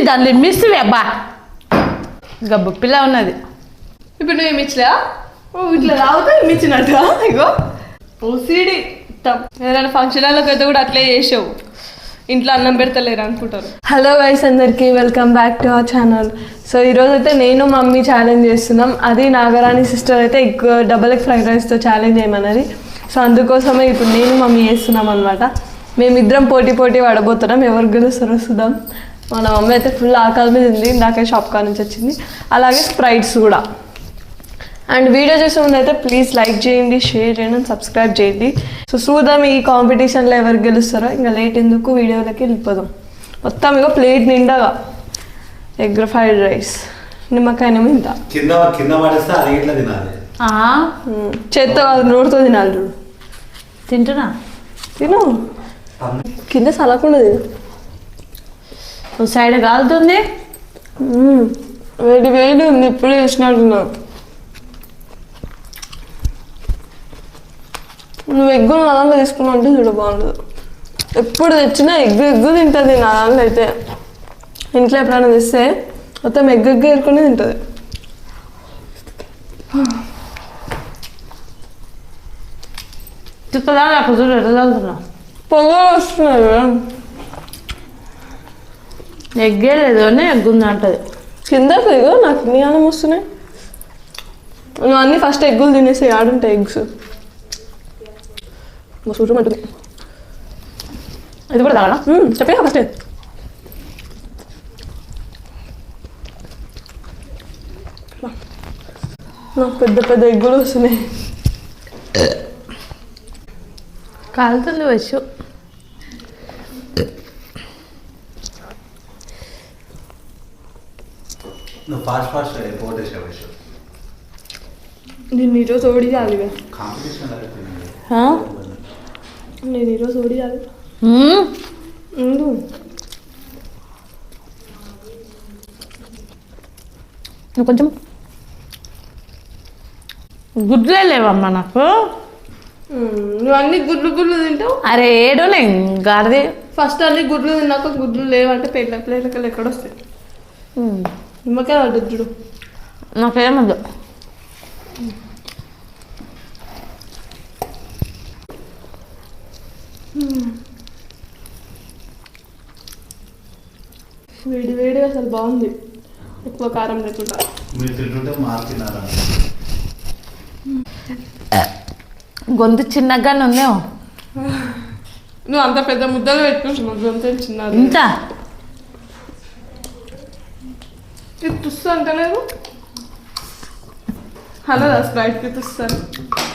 దాన్ని మిస్వే అబ్బా గబ్బు పిల్ల ఉన్నది. ఇప్పుడు నువ్వు ఏమి ఇచ్చలే ఇట్లా రావుతా ఏమి ఇచ్చినట్టుగా ఇగో ఓసిడి ఏదైనా ఫంక్షన్ హాల్లోకి అయితే కూడా అట్లే చేసావు. ఇంట్లో అన్నం పెడతలేరు అనుకుంటారు. హలో గైస్, అందరికీ welcome back to our channel. So ఈరోజు అయితే నేను మమ్మీ ఛాలెంజ్ చేస్తున్నాం. అది నాగరాణి సిస్టర్ అయితే డబల్ ఎగ్ ఫ్రైడ్ రైస్తో ఛాలెంజ్ చేయమన్నది. సో అందుకోసమే ఇప్పుడు నేను మమ్మీ చేస్తున్నాం అనమాట. మేమిద్దరం పోటీ పడబోతున్నాం, ఎవరు గెలుస్తారో చూద్దాం. మన మమ్మీ అయితే ఫుల్ ఆకలి మీద ఉంది, ఇందాక షాప్ కాడ నుంచి వచ్చింది. అలాగే స్ప్రైట్స్ కూడా. అండ్ వీడియో చూసే ముందు అయితే ప్లీజ్ లైక్ చేయండి, షేర్ చేయండి, సబ్స్క్రైబ్ చేయండి. సో చూద్దాం ఈ కాంపిటీషన్లో ఎవరు గెలుస్తారో. ఇంకా లేట్ ఎందుకు, వీడియోలోకి వెళ్ళిపోదాం. మొత్తం ఇక ప్లేట్ నిండగా ఎగ్ ఫ్రైడ్ రైస్, నిమ్మకాయనేమో ఇంత చేత్తో నోటితో తినాలి. చూడు తింటున్నా, తిను, కింద సలకుండా తిను. సైడ్ కాలుతుంది, వేడి ఉంది, ఇప్పుడే వేసినట్టున్నావు. నువ్వు ఎగ్గు నా దాంట్లో తీసుకున్నావు అంటే చూడ బాగుండదు. ఎప్పుడు తెచ్చినా ఎగ్గు తింటుంది నా దాంట్లో అయితే. ఇంట్లో ఎప్పుడైనా తెస్తే మొత్తం ఎగ్గు ఏరుకొని తింటుంది. తిప్పదా నాకు చూడు ఎట్లా చదువుతున్నా. పొగలు వస్తున్నాయి, ఎగ్గే లేదు అని ఎగ్గుంది అంటది. కింద ఇగో నాకు ఇన్ని ఆనం వస్తున్నాయి. నువ్వు అన్నీ ఫస్ట్ ఎగ్గులు తినేసి ఆడుంటాయి ఎగ్స్. చూడమంటుంది ఇది కూడా తాగడా చెప్పే ఫస్ట్. నాకు పెద్ద ఎగ్గులు వస్తున్నాయి. కాలుతుంది వచ్చు. నేను ఈరోజు ఓడియాలి, నేను ఈరోజు ఓడియాలి. కొంచెం గుడ్లే లేవమ్మా నాకు. నువ్వు అన్ని గుడ్లు తింటావు. అరే ఏడో గారిది ఫస్ట్ అన్ని గుడ్లు తిన్నాక గుడ్లు లేవంటే ప్లేట్లకి ఎక్కడ వస్తాయి. నిమ్మకాయ పడ్డది చూడు. నాకేమద్దు. వేడి అసలు బాగుంది, ఎక్కువ కారం లేకుండా. గొంతు చిన్నగానే ఉందేమో. నువ్వు అంత పెద్ద ముద్దలు పెట్టుకుంటున్నావు, గొంతు చిన్న. ఇంత తుస్సు అంటలేదు. హలో స్ప్రైట్కి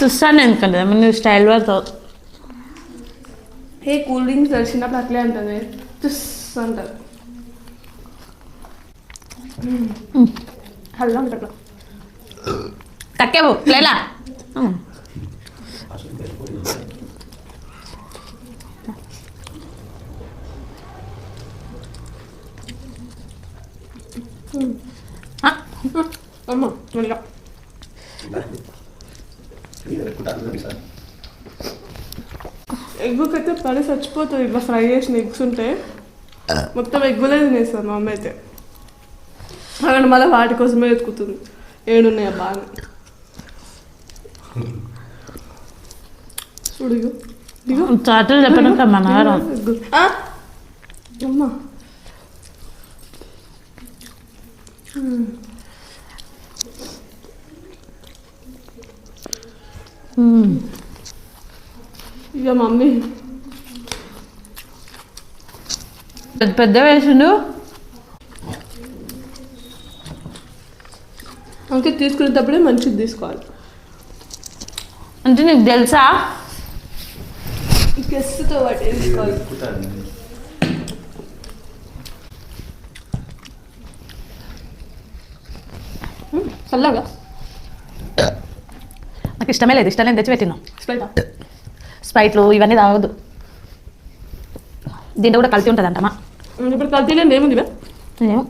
తుస్సాను ఎందుకంటే నువ్వు స్టైల్ పడతావు. ఏ కూల్ డ్రింక్స్ తెలిసినప్పుడు అట్లే అంటుంది, తుస్ అంటారు. హలో అంటారు తక్కేవు లేలా. అమ్మా ఎగ్గుకైతే పడి చచ్చిపోతుంది. ఇట్లా ఫ్రై చేసిన ఎగ్స్ ఉంటే మొత్తం ఎగ్గులే తినేస్తాను మా అమ్మ అయితే. అక్కడ మళ్ళీ వాటి కోసమే వెతుకుతుంది ఏడున్నాయా బాగా. చూడు చాటలు చెప్పడం కమ్మా. అమ్మా ఇక మమ్మీ పెద్ద వేసిండు. అందుకే తీసుకునేటప్పుడే మంచిది తీసుకోవాలి. అంటే నీకు తెలుసా గెస్ట్తో వాటి తీసుకోవాలి. చల్లగా నాకు ఇష్టమే లేదు, ఇష్టం లేదు తెచ్చి పెట్టినా. స్ప్రైట్ స్ప్రైట్లు ఇవన్నీ తాగద్దు, దీంట్లో కూడా కల్తీ ఉంటుంది అంటమ్మా. ఇప్పుడు కల్తీ లేదు ఏముంది. ఏమో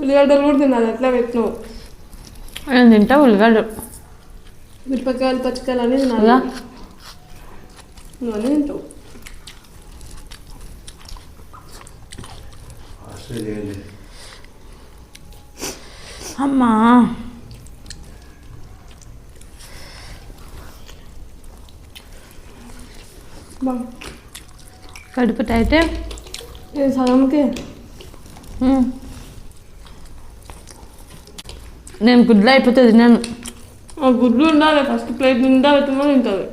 ఉల్లిగడ్డలు కూడా తినాలి, ఎట్లా పెట్టినావు. నేను తింటా ఉల్లిగడ్డ, మిరపకాయలు, పచ్చికాయలు అనేది తినాలి. నువ్వు అన్నీ తింటావు. అమ్మా కడుపు అయితే సగంకి నేను గుడ్లు అయిపోతుంది నేను ఆ గుడ్లు ఉండాలి ఫస్ట్ ప్లేట్ నిండా పెట్టినా తింటుంది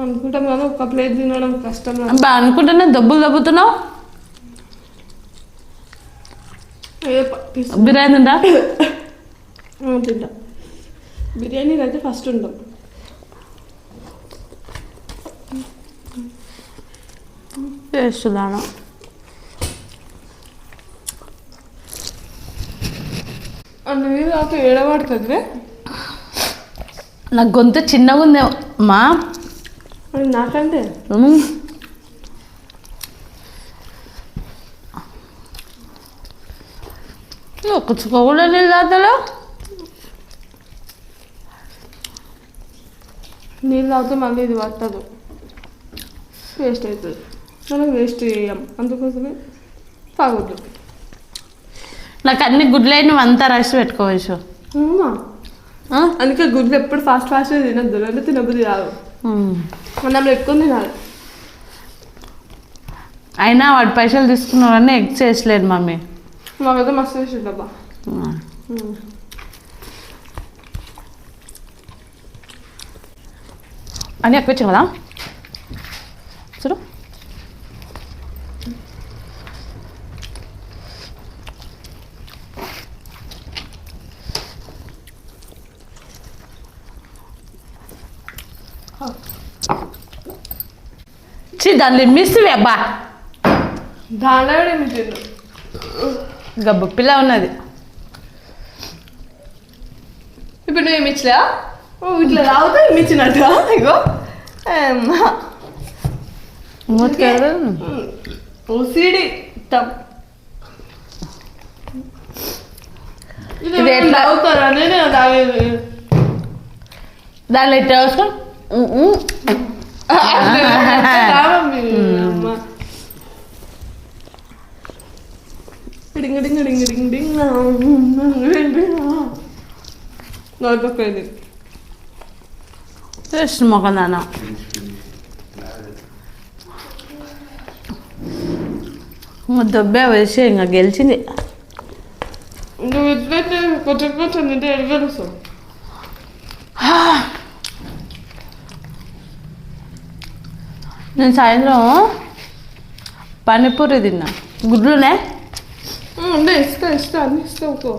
అనుకుంటాం కదా ఒక ప్లేట్ తినడం కష్టం అబ్బా అనుకుంటున్నా దబ్బులు దబ్బుతున్నావు బిర్యానీ ఉందా తింటా బిర్యానీ అయితే ఫస్ట్ ఉంటాం చేస్తున్నాను అన్నది కాక ఏడవాడుతుంది నా గొంతు చిన్నగా ఉంది అమ్మా అది నాకంటే ఒక చుక్క కూడా నీళ్ళు తాతలో నీళ్ళు తాగితే మళ్ళీ ఇది పట్టదు వేస్ట్ అవుతుంది మనం వేస్ట్ చేయం అందుకోసమే తాగొద్దు నాకు అన్ని గుడ్లు అయిన అంతా రాసి పెట్టుకోవచ్చు అందుకే గుడ్లు ఎప్పుడు ఫాస్ట్గా తినద్దు అంటే తినబుద్ధి కాదు మనం ఎక్కువ తినాలి అయినా వాడు పైసలు తీసుకున్నారని ఎగ్ చేసలేదు మమ్మీ మాకైతే మస్తు వేసిండబ్బా అని ఎక్కువ వచ్చాం కదా చూడు దాన్ని మిస్ అబ్బా దాంట్లో తిండు గబ్బు పిల్ల ఉన్నది ఇప్పుడు నువ్వు ఏమి ఇచ్చలే ఇట్లా తాగుతా ఏమి ఇచ్చినట్టుగా ఇగో ఓసిడి ఇది ఎట్లా తాగుతారా నేను తాగేది దానిలో ఎట్లా అవసరం డింగ్ డింగ్ డింగ్ డింగ్ డింగ్ నోటిపోయింది టేస్ట్ మొక్కం దాన దొబ్బే వేసి ఇంకా గెలిచింది నువ్వు ఎట్లయితే కొంచెం కొంచెం తింటే ఎడగలుస్తావు నేను సాయంత్రం పానీపూరి తిన్నా గుడ్లునే ఉండే ఇస్తా అన్ని ఇస్తావు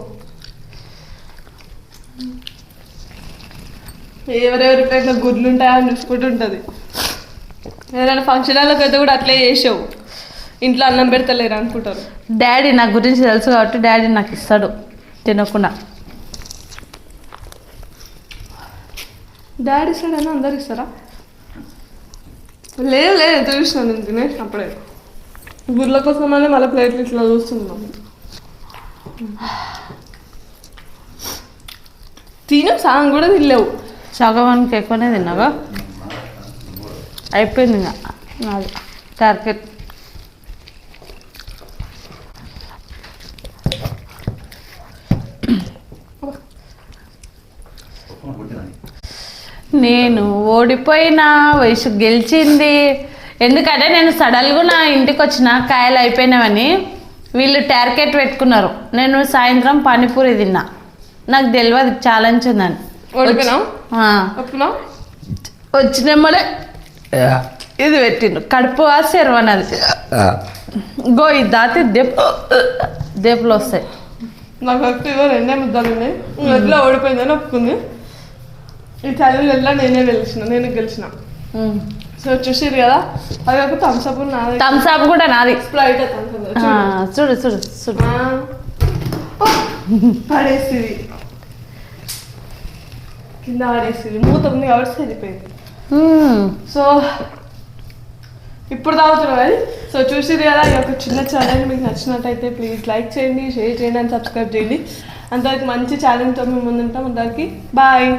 ఎవరెవరి పేరులో గుడ్లు ఉంటాయని చూసుకుంటూ ఉంటుంది ఏదైనా ఫంక్షన్ హాల్లోకి అయితే కూడా అట్లే చేసావు ఇంట్లో అన్నం పెడతలేరు అనుకుంటారు డాడీ నా గురించి తెలుసు కాబట్టి డాడీ నాకు ఇస్తాడు తినకుండా డాడీ ఇస్తాడని అందరు ఇస్తారా లేదు చూసినాను నేను తినేసి అప్పుడే గుడ్ల కోసం అని మళ్ళీ ప్లేట్లు ఇట్లా చూస్తున్నాం తిను సాంగ్ కూడా తినలేవు సగవానికి ఎక్కువనే తిన్నాగా అయిపోయింది ఇంకా నాది టార్గెట్ నేను ఓడిపోయిన వయసు గెలిచింది ఎందుకంటే నేను సడన్గా నా ఇంటికి వచ్చిన కాయలు అయిపోయినావని వీళ్ళు టార్గెట్ పెట్టుకున్నారు నేను సాయంత్రం పానీపూరి తిన్నా నాకు తెలియదు ఛాలెంజ్ ఉందని వచ్చినమ్మడే ఇది పెట్టిండు కడుపు సెరవనది గో ఇది దాటి దేపులు వస్తాయి నాకు వచ్చి రెండే ముద్దాలు ఉన్నాయి ఎట్లా ఓడిపోయిందని ఒప్పుకుంది ఈ ఛాలెంజ్ ఎట్లా నేనే గెలిచిన సో చూసిరు కదా అది ఒక థమ్స్అప్ నాది థమ్స్అప్ కూడా నాది స్ప్రైట్ చూడు చూడు చూడు పడేస్తుంది కింద పడేస్తుంది మూత ఉంది కాబట్టి సరిపోయింది సో ఇప్పుడు తాగుతున్నావు అది సో చూసిరు కదా ఈ యొక్క చిన్న ఛానల్ మీకు నచ్చినట్టయితే ప్లీజ్ లైక్ చేయండి, షేర్ చేయండి అండ్ సబ్స్క్రైబ్ చేయండి. అంతవరకు మంచి ఛానల్తో మేము ముందుంటాం. అందరికి బాయ్.